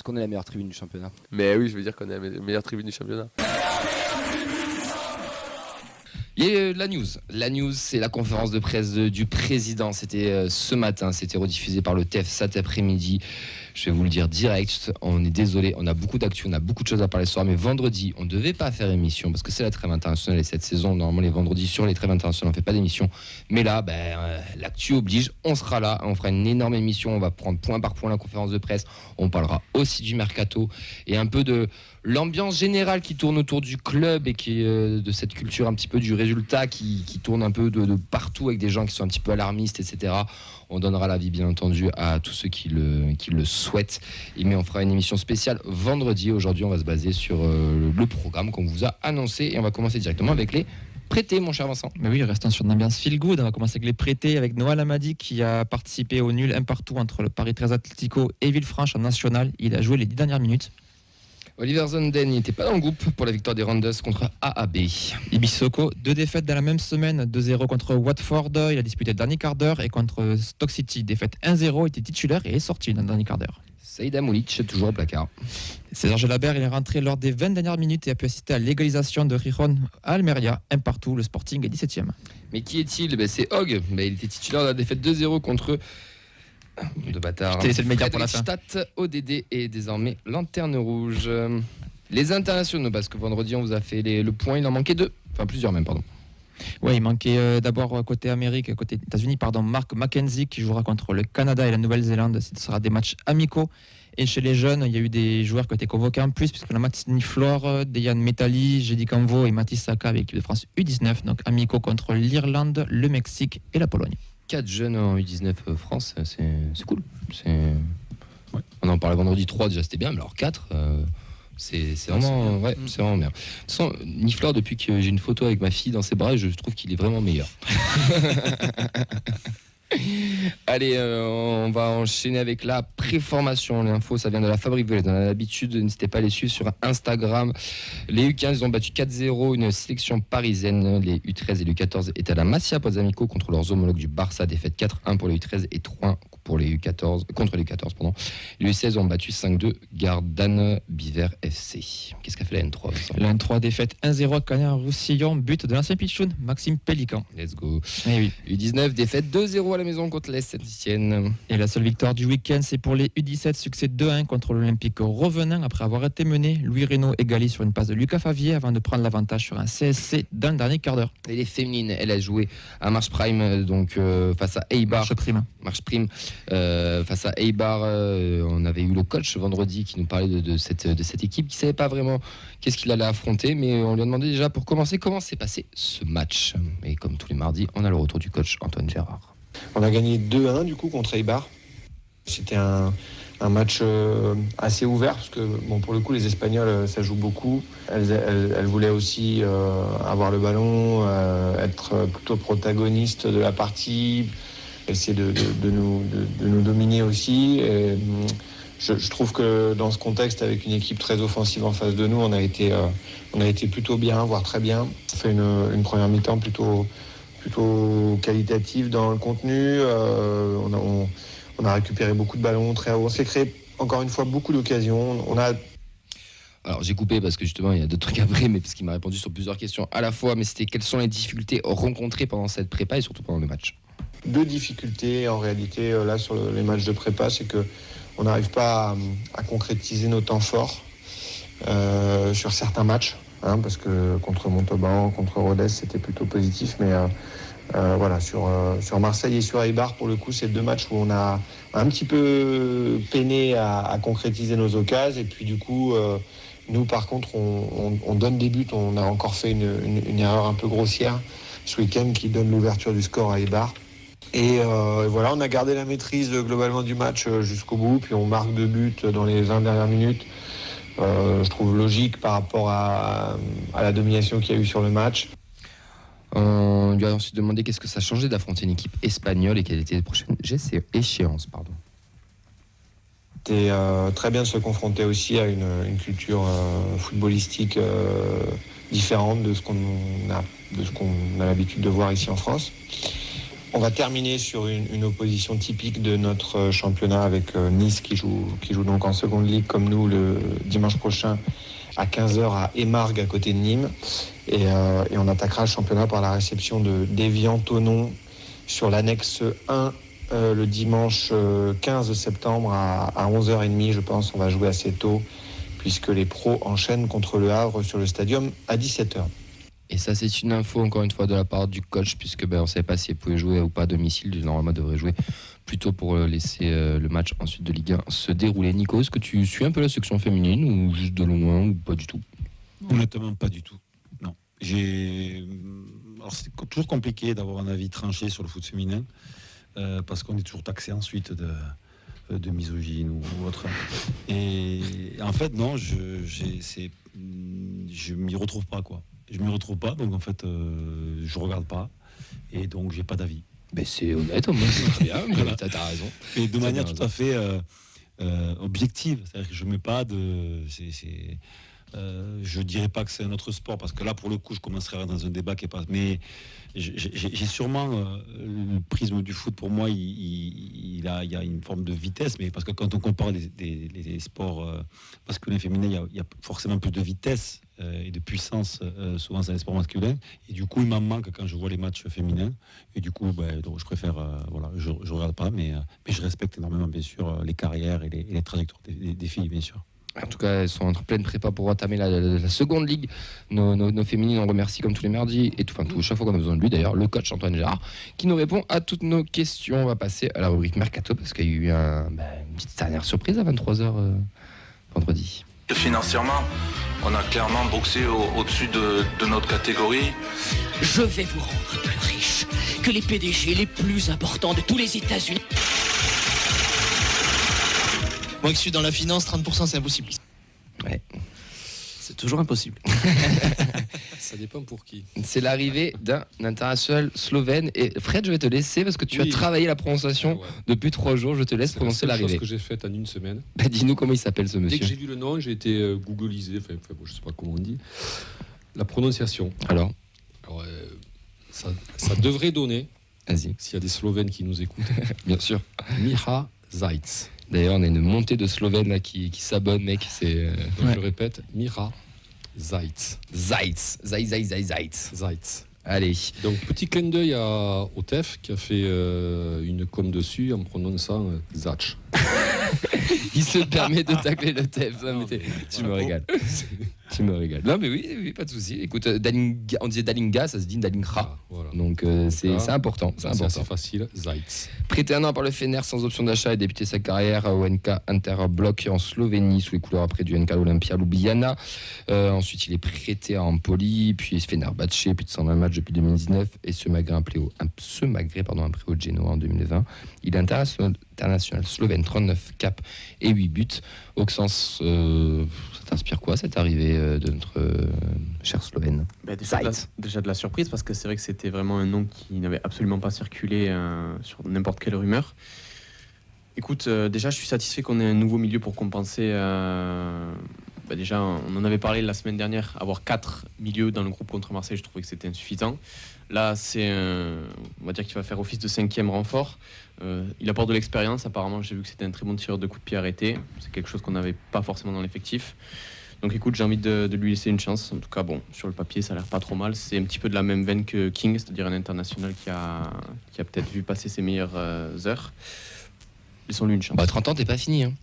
qu'on est la meilleure tribune du championnat. Mais oui, je veux dire qu'on est la meilleure tribune du championnat. Il y a la news. La news, c'est la conférence de presse du président. C'était ce matin. C'était rediffusé par le TEF cet après-midi. Je vais vous le dire direct. On est désolé. On a beaucoup d'actu. On a beaucoup de choses à parler ce soir. Mais vendredi, on ne devait pas faire émission parce que c'est la trêve internationale et cette saison, normalement, les vendredis sur les trêves internationales, on ne fait pas d'émission. Mais là, l'actu oblige. On sera là. On fera une énorme émission. On va prendre point par point la conférence de presse. On parlera aussi du mercato et un peu de l'ambiance générale qui tourne autour du club et qui de cette culture un petit peu du résultat qui tourne un peu de partout avec des gens qui sont un petit peu alarmistes, etc. On donnera l'avis bien entendu à tous ceux qui le souhaitent. Mais on fera une émission spéciale vendredi. Aujourd'hui, on va se baser sur le programme qu'on vous a annoncé et on va commencer directement avec les prêtés, mon cher Vincent. Mais oui, restons sur une ambiance feel good. On va commencer avec les prêtés avec Noah Lamadi qui a participé au nul 1 partout entre le Paris 13 Atlético et Villefranche en national. Il a joué les 10 dernières minutes. Oliver Zonden n'était pas dans le groupe pour la victoire des Rounders contre AAB. Ibisoko, 2 défaites dans la même semaine, 2-0 contre Watford, il a disputé le dernier quart d'heure et contre Stoke City, défaite 1-0, il était titulaire et est sorti dans le dernier quart d'heure. Saïda Moulic, toujours au placard. César Gelabert, il est rentré lors des 20 dernières minutes et a pu assister à l'égalisation de Rijon à Almeria, 1 partout, le Sporting est 17e. Mais qui est-il ? C'est Hogg, il était titulaire de la défaite 2-0 contre... de bâtard. C'est le média pour la fin. ODD est désormais lanterne rouge. Les internationaux, parce que vendredi on vous a fait le point, il en manquait 2. Enfin plusieurs même, pardon. Oui, il manquait d'abord côté Amérique, côté États-Unis, Mark McKenzie qui jouera contre le Canada et la Nouvelle-Zélande. Ce sera des matchs amicaux. Et chez les jeunes, il y a eu des joueurs qui ont été convoqués en plus, puisque la Mathis Niflor, Dejan Metali, Jedi Canvo et Mathis Saka avec l'équipe de France U19. Donc amicaux contre l'Irlande, le Mexique et la Pologne. 4 jeunes en U19 France, c'est cool. Ouais. On en parlait vendredi 3 déjà, c'était bien, mais alors 4, c'est vraiment, c'est vraiment bien. De toute façon, Niflor, depuis que j'ai une photo avec ma fille dans ses bras, je trouve qu'il est vraiment meilleur. Allez, on va enchaîner avec la préformation. L'info, ça vient de la Fabrique Violette. On a l'habitude, n'hésitez pas à les suivre sur Instagram. Les U15 ont battu 4-0 une sélection parisienne. Les U13 et les U14 étaient à la Masia Pozzamico contre leurs homologues du Barça. Défaite 4-1 pour les U13 et 3 pour les U14, contre les U14. Les U16 ont battu 5-2 Gardanne Biver FC. Qu'est-ce qu'a fait la N3 La N3 défaite 1-0 à Cagnes-Roussillon, but de l'ancien pitchoun Maxime Pélican. Let's go. Eh oui. U19 défaite 2-0 à la maison contre l'Est Saint-Etienne. Et la seule victoire du week-end, c'est pour les U17, succès 2-1 contre l'Olympique revenant après avoir été mené. Louis Reynaud égalise sur une passe de Lucas Favier avant de prendre l'avantage sur un CSC dans le dernier quart d'heure. Et les féminines, elle a joué à Marche Prime, donc face à Eibar. Marche Prime. Face à Eibar, on avait eu le coach vendredi qui nous parlait de cette équipe qui ne savait pas vraiment qu'est-ce qu'il allait affronter, mais on lui a demandé déjà pour commencer comment s'est passé ce match. Et comme tous les mardis, on a le retour du coach Antoine Gérard. On a gagné 2-1 du coup contre Eibar. C'était un match assez ouvert parce que pour le coup les Espagnols ça joue beaucoup. Elles voulaient aussi avoir le ballon, être plutôt protagonistes de la partie, essayer de nous dominer aussi. Et je trouve que dans ce contexte, avec une équipe très offensive en face de nous, on a été plutôt bien, voire très bien. On a fait une première mi-temps plutôt qualitative dans le contenu. On a récupéré beaucoup de ballons très haut. On s'est créé encore une fois beaucoup d'occasions. Alors j'ai coupé parce que justement il y a d'autres trucs après, mais parce qu'il m'a répondu sur plusieurs questions à la fois. Mais c'était quelles sont les difficultés rencontrées pendant cette prépa et surtout pendant le match? 2 difficultés en réalité là sur les matchs de prépa, c'est que on n'arrive pas à concrétiser nos temps forts sur certains matchs, parce que contre Montauban, contre Rodez, c'était plutôt positif, mais voilà, sur Marseille et sur Eibar, pour le coup, c'est 2 matchs où on a un petit peu peiné à concrétiser nos occasions, et puis du coup, nous par contre, on donne des buts. On a encore fait une erreur un peu grossière ce week-end qui donne l'ouverture du score à Eibar. Et voilà, on a gardé la maîtrise globalement du match jusqu'au bout, puis on marque 2 buts dans les 20 dernières minutes. Je trouve logique par rapport à la domination qu'il y a eu sur le match. On lui a ensuite demandé qu'est-ce que ça changeait d'affronter une équipe espagnole et quelle était les prochaines échéances. C'était très bien de se confronter aussi à une culture footballistique différente de ce qu'on a l'habitude de voir ici en France. On va terminer sur une opposition typique de notre championnat avec Nice qui joue donc en seconde ligue comme nous le dimanche prochain à 15h à Émargues à côté de Nîmes. Et on attaquera le championnat par la réception d'Évian-Thonon sur l'annexe 1 le dimanche 15 septembre à 11h30, je pense. On va jouer assez tôt puisque les pros enchaînent contre le Havre sur le stadium à 17h. Et ça, c'est une info, encore une fois, de la part du coach, puisque on ne savait pas s'il pouvait jouer ou pas à domicile. Normalement, il devrait jouer plutôt pour laisser le match ensuite de Ligue 1 se dérouler. Nico, est-ce que tu suis un peu la section féminine ou juste de loin ou pas du tout? Honnêtement, pas du tout. Non. Alors, c'est toujours compliqué d'avoir un avis tranché sur le foot féminin, parce qu'on est toujours taxé ensuite de misogyne ou autre. Et en fait, non, je m'y retrouve pas, quoi. Je m'y retrouve pas, donc en fait, je regarde pas, et donc j'ai pas d'avis. Ben c'est honnête, moi, c'est très bien, mais Voilà. t'as raison. Et de manière tout à fait objective, c'est-à-dire que je mets pas de... je dirais pas que c'est un autre sport, parce que là, pour le coup, je commencerai dans un débat qui est pas... Mais j'ai sûrement le prisme du foot, pour moi, il y a une forme de vitesse, mais parce que quand on compare les sports masculins et féminins, il y a forcément plus de vitesse et de puissance, souvent c'est les sports masculins, et du coup, il m'en manque quand je vois les matchs féminins, et du coup, donc, je préfère... voilà, je regarde pas, mais je respecte énormément, bien sûr, les carrières et les trajectoires des filles, bien sûr. En tout cas, elles sont en pleine prépa pour entamer la seconde ligue. Nos féminines, on remercie comme tous les mardis, et chaque fois qu'on a besoin de lui d'ailleurs, le coach Antoine Gérard, qui nous répond à toutes nos questions. On va passer à la rubrique Mercato, parce qu'il y a eu une petite dernière surprise à 23h vendredi. Financièrement, on a clairement boxé au-dessus de notre catégorie. Je vais vous rendre plus riche que les PDG les plus importants de tous les États-Unis. Moi qui suis dans la finance, 30% c'est impossible. Ouais. C'est toujours impossible. Ça dépend pour qui. C'est l'arrivée d'un international slovène. Et Fred, je vais te laisser parce que tu as travaillé la prononciation depuis 3 jours. Je te laisse prononcer l'arrivée. C'est la chose que j'ai faite en une semaine. Dis-nous comment il s'appelle ce monsieur. Dès que j'ai vu le nom, j'ai été googlisé. Enfin, je sais pas comment on dit. La prononciation. Alors ça devrait donner. Vas-y. S'il y a des Slovènes qui nous écoutent. Bien sûr. Miha Zajc. D'ailleurs, on a une montée de Slovènes là, qui s'abonnent, mec. C'est, Donc, je répète, Miha Zajc. Zajc. Allez. Donc, petit clin d'œil au TEF qui a fait une com dessus en prononçant Zajc. Il se permet de tacler le TEF. Tu me régales. Tu me régales. Non, mais oui, pas de souci. Écoute, on disait Dalinga, ça se dit Dalingra. Voilà. Donc, c'est important. C'est assez facile. Zajc. Prêté un an par le Fener sans option d'achat et débuté sa carrière au NK Interbloc en Slovénie sous les couleurs après du NK Olympia Ljubljana. Ensuite, il est prêté à Empoli, puis Fenerbahçe, plus de 120 matchs depuis 2019 et ce malgré un prêt au Genoa en 2020. Il est international slovène, 39 caps et 8 buts. Auxence, ça t'inspire quoi cette arrivée de notre cher Slovène? Déjà de la surprise, parce que c'est vrai que c'était vraiment un nom qui n'avait absolument pas circulé sur n'importe quelle rumeur. Écoute, déjà je suis satisfait qu'on ait un nouveau milieu pour compenser. Déjà, on en avait parlé la semaine dernière, avoir 4 milieux dans le groupe contre Marseille, je trouvais que c'était insuffisant. Là, on va dire qu'il va faire office de 5e renfort. Il apporte de l'expérience. Apparemment, j'ai vu que c'était un très bon tireur de coups de pied arrêté. C'est quelque chose qu'on n'avait pas forcément dans l'effectif. Donc écoute, j'ai envie de lui laisser une chance. En tout cas, bon, sur le papier, ça a l'air pas trop mal. C'est un petit peu de la même veine que King, c'est-à-dire un international qui a peut-être vu passer ses meilleures heures. Laissons-lui une chance. 30 ans, t'es pas fini. Hein.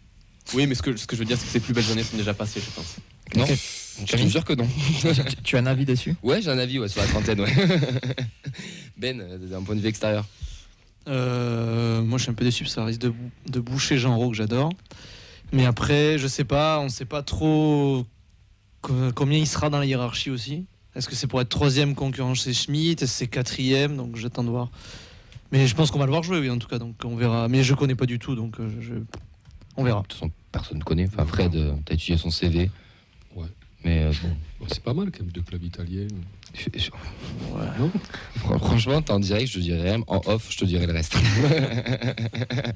Oui, mais ce que je veux dire, c'est que ses plus belles années sont déjà passées, je pense. Non, je te jure que non. Tu as un avis dessus? Ouais, j'ai un avis sur la trentaine. Ouais. Ben, d'un point de vue extérieur. Moi je suis un peu déçu, ça risque de boucher Jean Rau que j'adore. Mais après, je sais pas, on sait pas trop combien il sera dans la hiérarchie aussi. Est-ce que c'est pour être 3e concurrent chez Schmitt? Est-ce que c'est 4e? Donc j'attends de voir. Mais je pense qu'on va le voir jouer, oui, en tout cas. Donc on verra. Mais je connais pas du tout, donc on verra. De toute façon, personne ne connaît. Enfin, Fred, t'as étudié son CV. Ouais. Mais bon, c'est pas mal quand même de clubs italiens. Ouais. Non. Franchement, t'es en direct, je te dirais rien. En off, je te dirais le reste.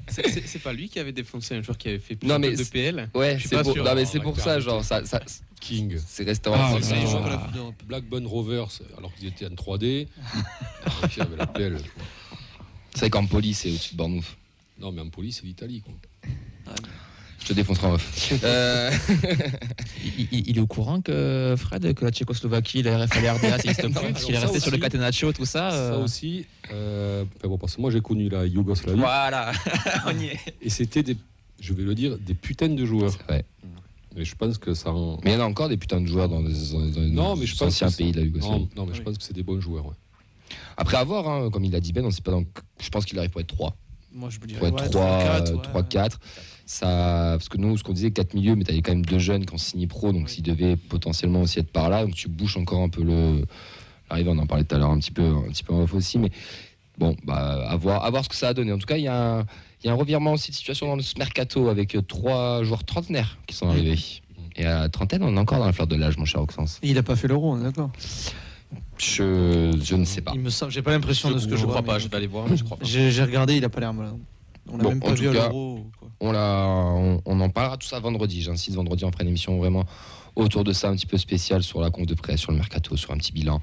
C'est pas lui qui avait défoncé un joueur qui avait fait plus de PL? Ouais, c'est pour ça, genre ça. King. C'est restaurant. Blackburn Rovers, alors qu'ils étaient en 3D. Qui avait la PL. C'est vrai qu'Empoli, c'est au-dessus de Bournemouth. Non, mais Empoli, c'est l'Italie, quoi. Je te défoncerai en off. Il est au courant que Fred, que la Tchécoslovaquie, la RFA, la RDA, ça n'existe plus, parce qu'il est resté sur le Catenaccio, tout ça. Ça aussi, parce que moi j'ai connu la Yougoslavie. Voilà, on y est. Et c'était je vais le dire, des putains de joueurs. C'est vrai. Mais je pense que ça. Mais il y en a encore des putains de joueurs dans les anciens pays de la Yougoslavie. Non, mais je pense que c'est des bons joueurs. Ouais. Après avoir, hein, comme il l'a dit Ben, on sait pas. Je pense qu'il arrive pour être 3. Moi, je me dirais Pour être 3-4. Ça, parce que nous, ce qu'on disait, 4 milieux, mais tu avais quand même 2 jeunes qui ont signé pro, donc s'ils devaient potentiellement aussi être par là, donc tu bouches encore un peu l'arrivée. On en parlait tout à l'heure un petit peu en off aussi, mais bon, à voir ce que ça a donné. En tout cas, il y a un revirement aussi de situation dans ce mercato avec 3 joueurs trentenaires qui sont arrivés. Et à la trentaine, on est encore dans la fleur de l'âge, mon cher Oxens. Il n'a pas fait l'Euro, on est d'accord. Je ne sais pas. Il me semble, j'ai pas l'impression de ce que je vois. crois pas, je vais aller voir, mais je crois pas. J'ai regardé, il a pas l'air mal. On l'a même pas vu à l'Euro. On en parlera tout ça vendredi. J'insiste, vendredi, on fera une émission vraiment autour de ça, un petit peu spéciale sur la conf de presse, sur le mercato, sur un petit bilan.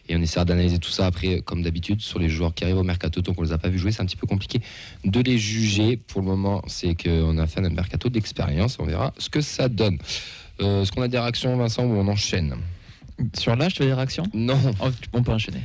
Et on essaiera d'analyser tout ça après, comme d'habitude, sur les joueurs qui arrivent au mercato. Tant qu'on les a pas vus jouer, c'est un petit peu compliqué de les juger. Pour le moment, c'est qu'on a fait un mercato d'expérience. On verra ce que ça donne. Est-ce qu'on a des réactions, Vincent, ou on enchaîne? Sur l'âge, tu veux des réactions? Non. On peut enchaîner.